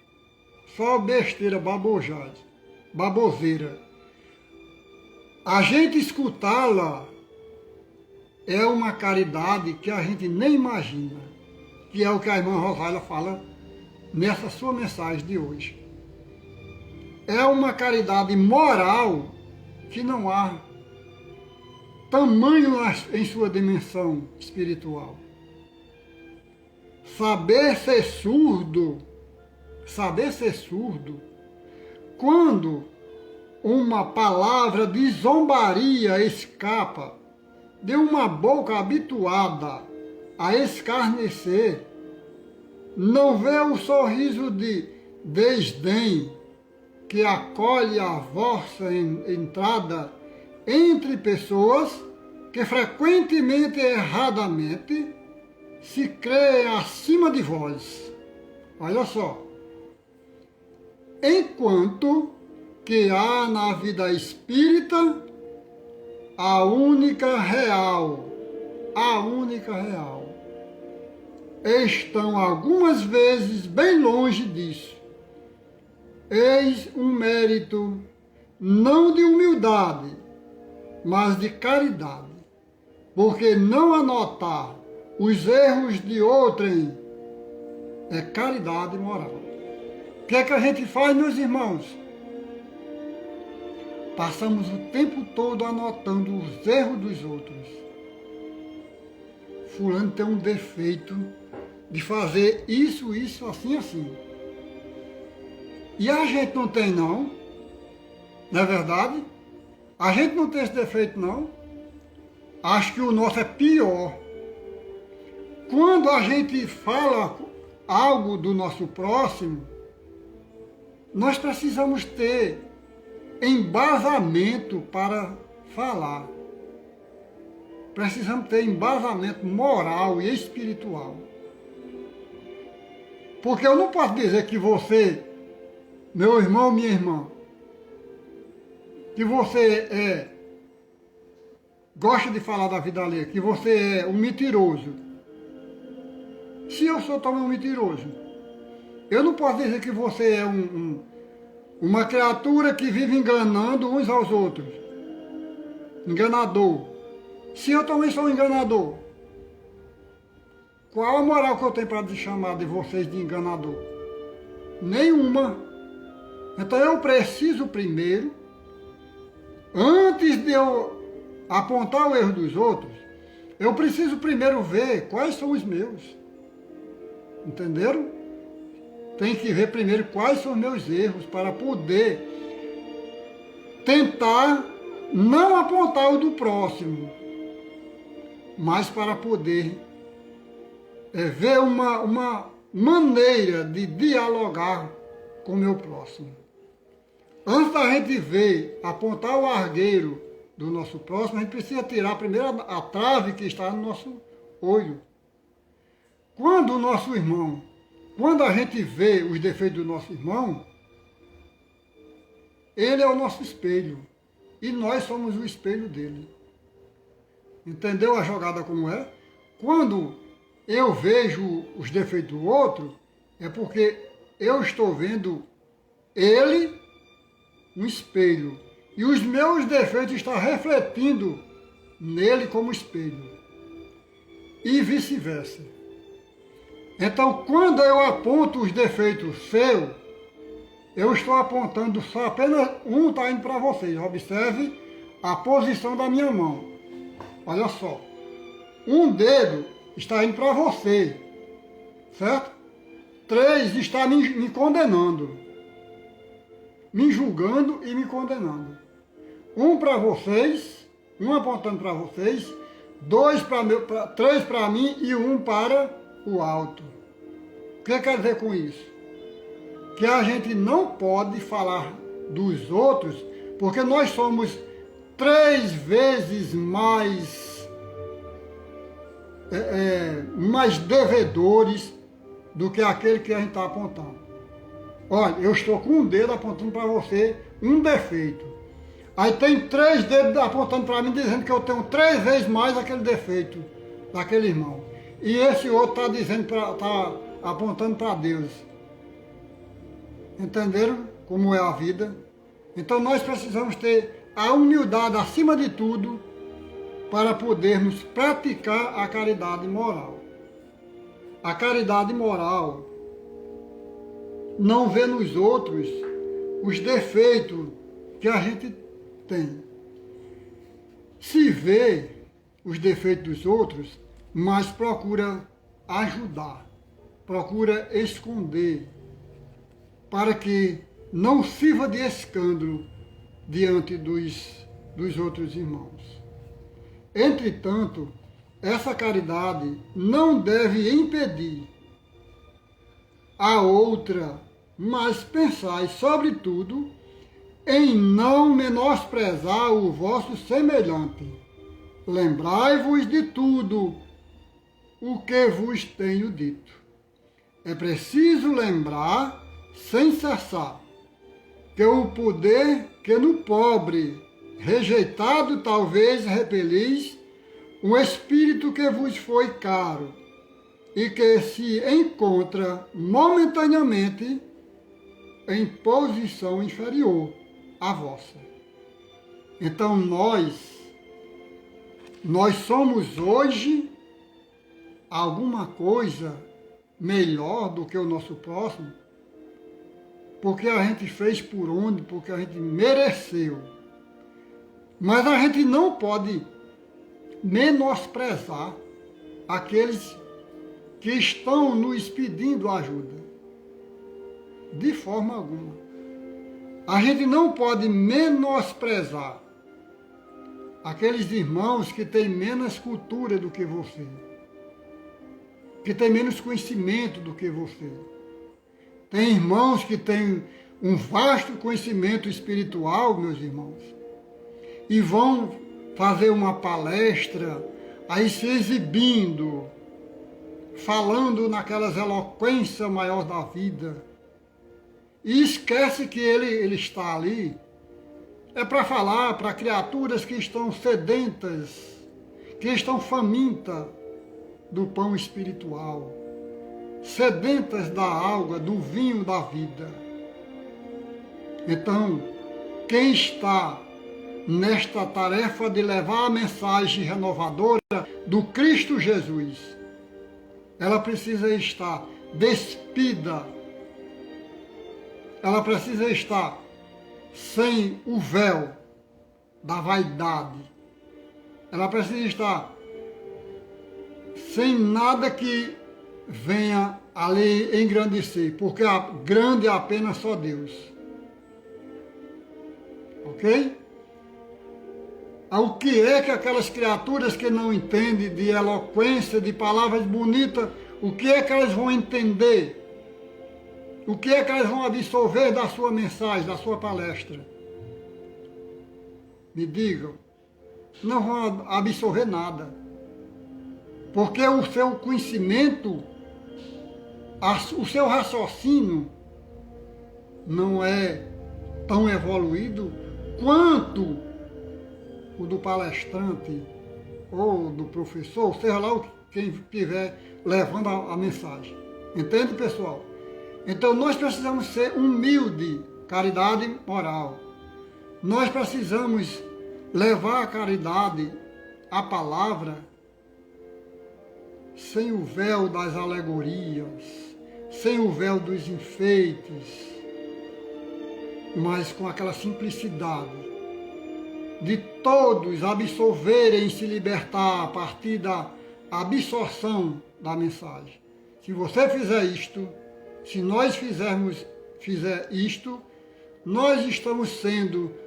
Só besteira, baboseira. A gente escutá-la é uma caridade que a gente nem imagina, que é o que a irmã Rosália fala nessa sua mensagem de hoje. É uma caridade moral que não há tamanho em sua dimensão espiritual. Saber ser surdo, quando uma palavra de zombaria escapa de uma boca habituada a escarnecer, não vê o sorriso de desdém que acolhe a vossa entrada entre pessoas que frequentemente e erradamente se creem acima de vós. Olha só. Enquanto que há na vida espírita a única real, estão algumas vezes bem longe disso. Eis um mérito não de humildade, mas de caridade, porque não anotar os erros de outrem é caridade moral. O que é que a gente faz, meus irmãos? Passamos o tempo todo anotando os erros dos outros. Fulano tem um defeito de fazer isso, assim, assim. E a gente não tem, não. Não é verdade? A gente não tem esse defeito, não. Acho que o nosso é pior. Quando a gente fala algo do nosso próximo, nós precisamos ter embasamento para falar. Precisamos ter embasamento moral e espiritual. Porque eu não posso dizer que você, meu irmão, minha irmã, que você gosta de falar da vida alheia, que você é um mentiroso. Se eu sou também um mentiroso, eu não posso dizer que você é uma criatura que vive enganando uns aos outros. Enganador. Se eu também sou um enganador, qual a moral que eu tenho para chamar de vocês de enganador? Nenhuma. Então eu preciso primeiro, antes de eu apontar o erro dos outros, eu preciso primeiro ver quais são os meus. Entenderam? Tem que ver primeiro quais são os meus erros para poder tentar não apontar o do próximo, mas para poder ver uma maneira de dialogar com o meu próximo. Antes da gente ver, apontar o argueiro do nosso próximo, a gente precisa tirar primeiro a trave que está no nosso olho. Quando o nosso irmão, quando a gente vê os defeitos do nosso irmão, ele é o nosso espelho. E nós somos o espelho dele. Entendeu a jogada como é? Quando eu vejo os defeitos do outro, é porque eu estou vendo ele, um espelho. e os meus defeitos estão refletindo nele como espelho. E vice-versa. Então, quando eu aponto os defeitos seus, eu estou apontando só apenas um está indo para vocês. Observe a posição da minha mão. Olha só. Um dedo está indo para você, certo? 3 está me condenando, me julgando e me condenando. Um para vocês, um apontando para vocês, 3 para mim e um para o alto. O que quer dizer com isso? Que a gente não pode falar dos outros, porque nós somos 3 vezes mais devedores do que aquele que a gente está apontando. Olha, eu estou com um dedo apontando para você um defeito. Aí tem 3 dedos apontando para mim, dizendo que eu tenho 3 vezes mais aquele defeito daquele irmão. E esse outro está dizendo, está apontando para Deus. Entenderam como é a vida? Então nós precisamos ter a humildade acima de tudo para podermos praticar a caridade moral. A caridade moral não vê nos outros os defeitos que a gente tem. Se vê os defeitos dos outros, mas procura ajudar, procura esconder, para que não sirva de escândalo diante dos outros irmãos. Entretanto, essa caridade não deve impedir a outra, mas pensai, sobretudo, em não menosprezar o vosso semelhante. Lembrai-vos de tudo o que vos tenho dito. É preciso lembrar, sem cessar, que o poder que no pobre, rejeitado talvez repelis, um espírito que vos foi caro e que se encontra momentaneamente em posição inferior à vossa. Então nós somos hoje alguma coisa melhor do que o nosso próximo, porque a gente fez por onde, porque a gente mereceu. Mas a gente não pode menosprezar aqueles que estão nos pedindo ajuda. De forma alguma. A gente não pode menosprezar aqueles irmãos que têm menos cultura do que você, que têm menos conhecimento do que você. Tem irmãos que têm um vasto conhecimento espiritual, meus irmãos, e vão fazer uma palestra, aí se exibindo, falando naquelas eloquências maior da vida, e esquece que ele está ali, é para falar para criaturas que estão sedentas, que estão famintas do pão espiritual, sedentas da água, do vinho da vida. Então, quem está nesta tarefa de levar a mensagem renovadora do Cristo Jesus, ela precisa estar despida, ela precisa estar sem o véu da vaidade, ela precisa estar sem nada que venha ali engrandecer, porque grande é apenas só Deus. Ok? O que é que aquelas criaturas que não entendem de eloquência, de palavras bonitas, o que é que elas vão entender? O que é que elas vão absorver da sua mensagem, da sua palestra? Me digam, não vão absorver nada. Porque o seu conhecimento, o seu raciocínio não é tão evoluído quanto o do palestrante ou do professor, seja lá quem estiver levando a mensagem. Entende, pessoal? Então nós precisamos ser humilde, caridade moral. Nós precisamos levar a caridade, a palavra, sem o véu das alegorias, sem o véu dos enfeites, mas com aquela simplicidade de todos absorverem e se libertar a partir da absorção da mensagem. Se você fizer isto, se nós fizer isto, nós estamos sendo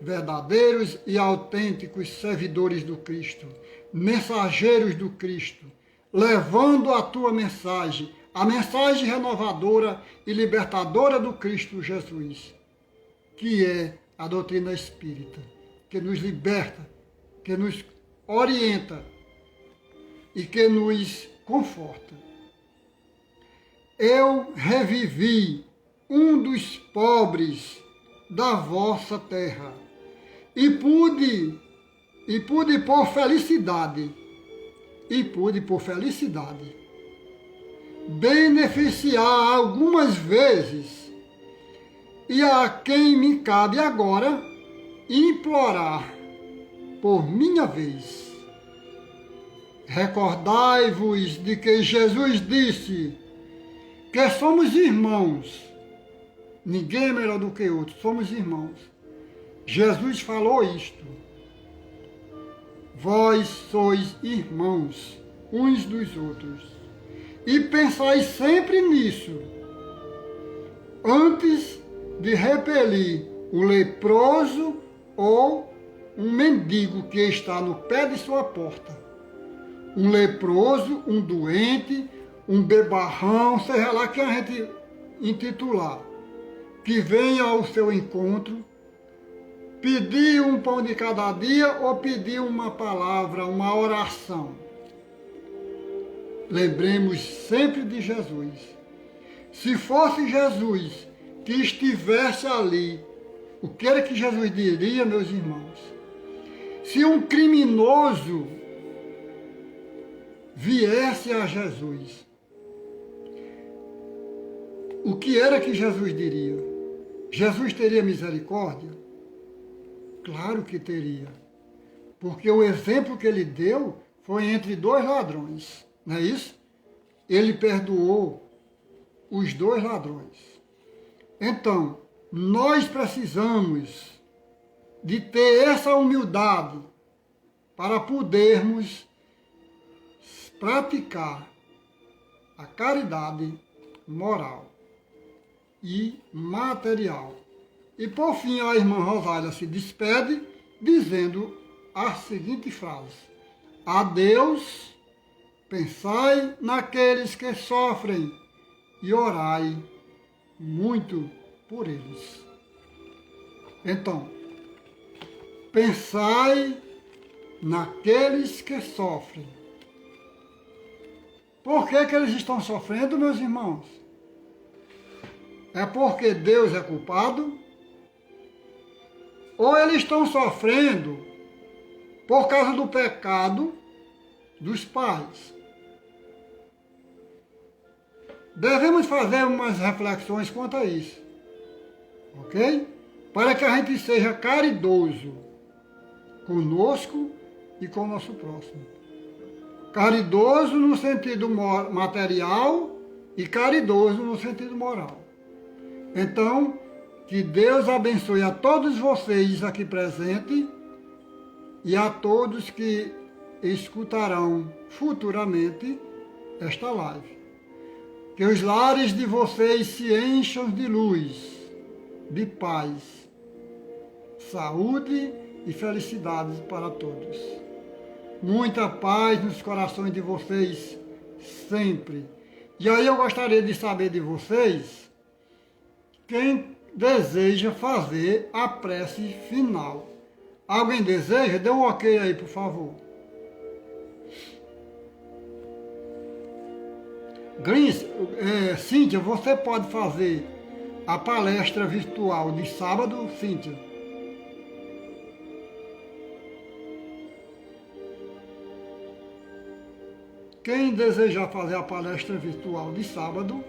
verdadeiros e autênticos servidores do Cristo, mensageiros do Cristo, levando a tua mensagem, a mensagem renovadora e libertadora do Cristo Jesus, que é a doutrina espírita, que nos liberta, que nos orienta e que nos conforta. Eu revivi um dos pobres da vossa terra e pude por felicidade, beneficiar algumas vezes, e a quem me cabe agora implorar por minha vez. Recordai-vos de que Jesus disse que somos irmãos. Ninguém é melhor do que outro, somos irmãos. Jesus falou isto. Vós sois irmãos uns dos outros. E pensai sempre nisso, antes de repelir um leproso ou um mendigo que está no pé de sua porta. Um leproso, um doente, um bebarrão, seja lá que a gente intitular, que venha ao seu encontro, pedir um pão de cada dia ou pedir uma palavra, uma oração. Lembremos sempre de Jesus. Se fosse Jesus que estivesse ali, o que era que Jesus diria, meus irmãos? Se um criminoso viesse a Jesus, o que era que Jesus diria? Jesus teria misericórdia? Claro que teria, porque o exemplo que ele deu foi entre dois ladrões, não é isso? Ele perdoou os dois ladrões. Então, nós precisamos de ter essa humildade para podermos praticar a caridade moral e material. E por fim a irmã Rosália se despede dizendo a seguinte frase: adeus, pensai naqueles que sofrem e orai muito por eles. Então, pensai naqueles que sofrem. Por que que eles estão sofrendo, meus irmãos? É porque Deus é culpado? Ou eles estão sofrendo por causa do pecado dos pais? Devemos fazer umas reflexões quanto a isso, ok? Para que a gente seja caridoso conosco e com o nosso próximo. Caridoso no sentido material e caridoso no sentido moral. Então, que Deus abençoe a todos vocês aqui presentes e a todos que escutarão futuramente esta live. Que os lares de vocês se encham de luz, de paz, saúde e felicidades para todos. Muita paz nos corações de vocês sempre. E aí eu gostaria de saber de vocês quem deseja fazer a prece final. Alguém deseja? Dê um ok aí, por favor. Cíntia, você pode fazer a palestra virtual de sábado, Cíntia? Quem desejar fazer a palestra virtual de sábado,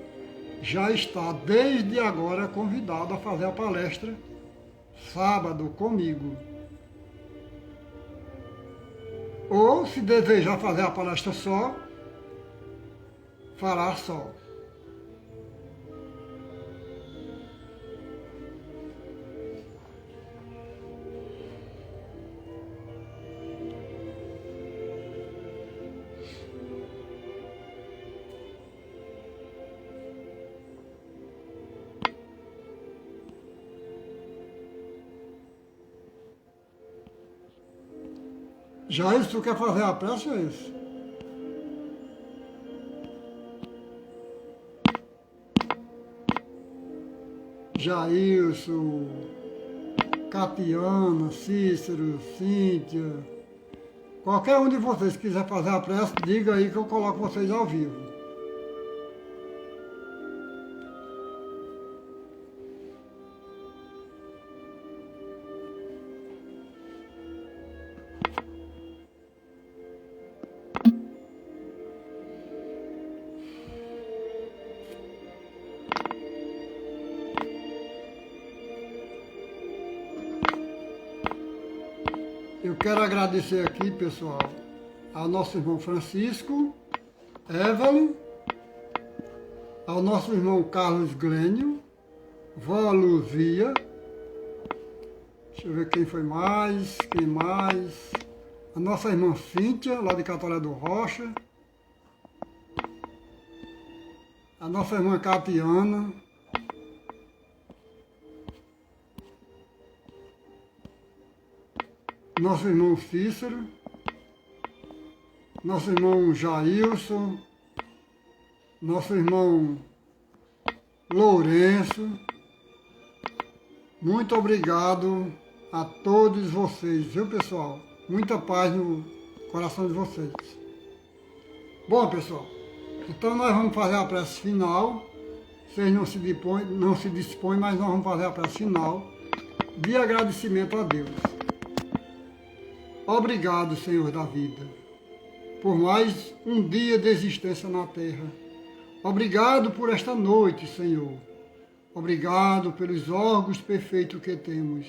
já está desde agora convidado a fazer a palestra sábado comigo. Ou, se desejar fazer a palestra só, fará só. Jair, se tu quer fazer a prece, é isso. Jailson, Catiana, Cícero, Cíntia, qualquer um de vocês que quiser fazer a prece, diga aí que eu coloco vocês ao vivo. Eu quero agradecer aqui, pessoal, ao nosso irmão Francisco, Evelyn, ao nosso irmão Carlos Glênio, vó Luzia, deixa eu ver quem foi mais, quem mais, a nossa irmã Cíntia, lá de Catolé do Rocha, a nossa irmã Catiana, nosso irmão Cícero, nosso irmão Jailson, nosso irmão Lourenço. Muito obrigado a todos vocês, viu, pessoal? Muita paz no coração de vocês. Bom, pessoal, então nós vamos fazer a prece final. Vocês não se dispõem, mas nós vamos fazer a prece final de agradecimento a Deus. Obrigado, Senhor da vida, por mais um dia de existência na terra. Obrigado por esta noite, Senhor. Obrigado pelos órgãos perfeitos que temos,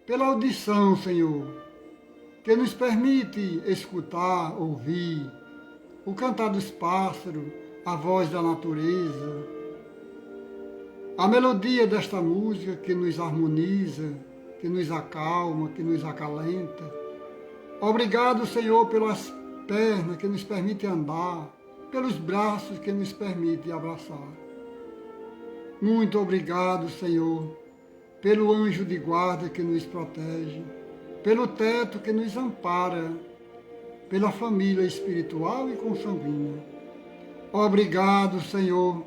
pela audição, Senhor, que nos permite escutar, ouvir o cantar dos pássaros, a voz da natureza, a melodia desta música que nos harmoniza, que nos acalma, que nos acalenta. Obrigado, Senhor, pelas pernas que nos permitem andar, pelos braços que nos permitem abraçar. Muito obrigado, Senhor, pelo anjo de guarda que nos protege, pelo teto que nos ampara, pela família espiritual e consanguínea. Obrigado, Senhor,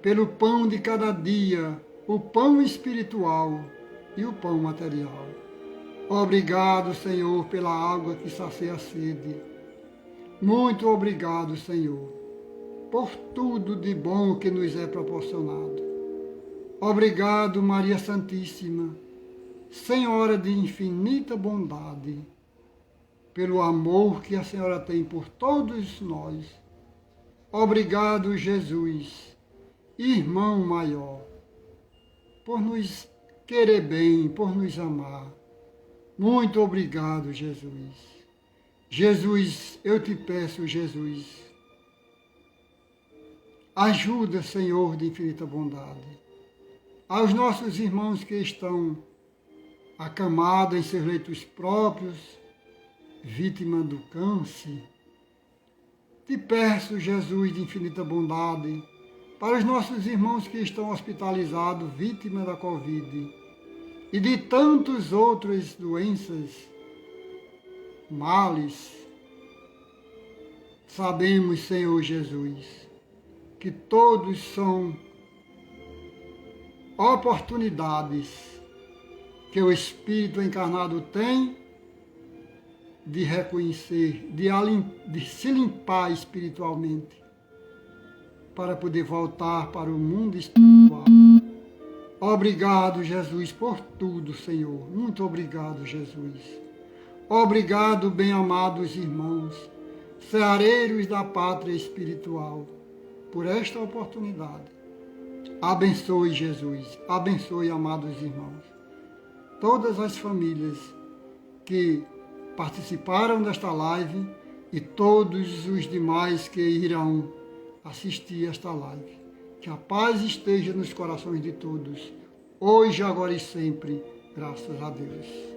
pelo pão de cada dia, o pão espiritual e o pão material. Obrigado, Senhor, pela água que sacia a sede. Muito obrigado, Senhor, por tudo de bom que nos é proporcionado. Obrigado, Maria Santíssima, Senhora de infinita bondade, pelo amor que a Senhora tem por todos nós. Obrigado, Jesus, irmão maior, por nos querer bem, por nos amar. Muito obrigado, Jesus. Jesus, eu te peço, Jesus, ajuda, Senhor de infinita bondade, aos nossos irmãos que estão acamados em seus leitos próprios, vítima do câncer. Te peço, Jesus de infinita bondade, para os nossos irmãos que estão hospitalizados, vítimas da Covid, e de tantas outras doenças, males. Sabemos, Senhor Jesus, que todos são oportunidades que o Espírito encarnado tem de reconhecer, de se limpar espiritualmente, para poder voltar para o mundo espiritual. Obrigado, Jesus, por tudo, Senhor. Muito obrigado, Jesus. Obrigado, bem-amados irmãos, ceareiros da pátria espiritual, por esta oportunidade. Abençoe, Jesus. Abençoe, amados irmãos. todas as famílias que participaram desta live e todos os demais que irão assistir esta live. Que a paz esteja nos corações de todos, hoje, agora e sempre, graças a Deus.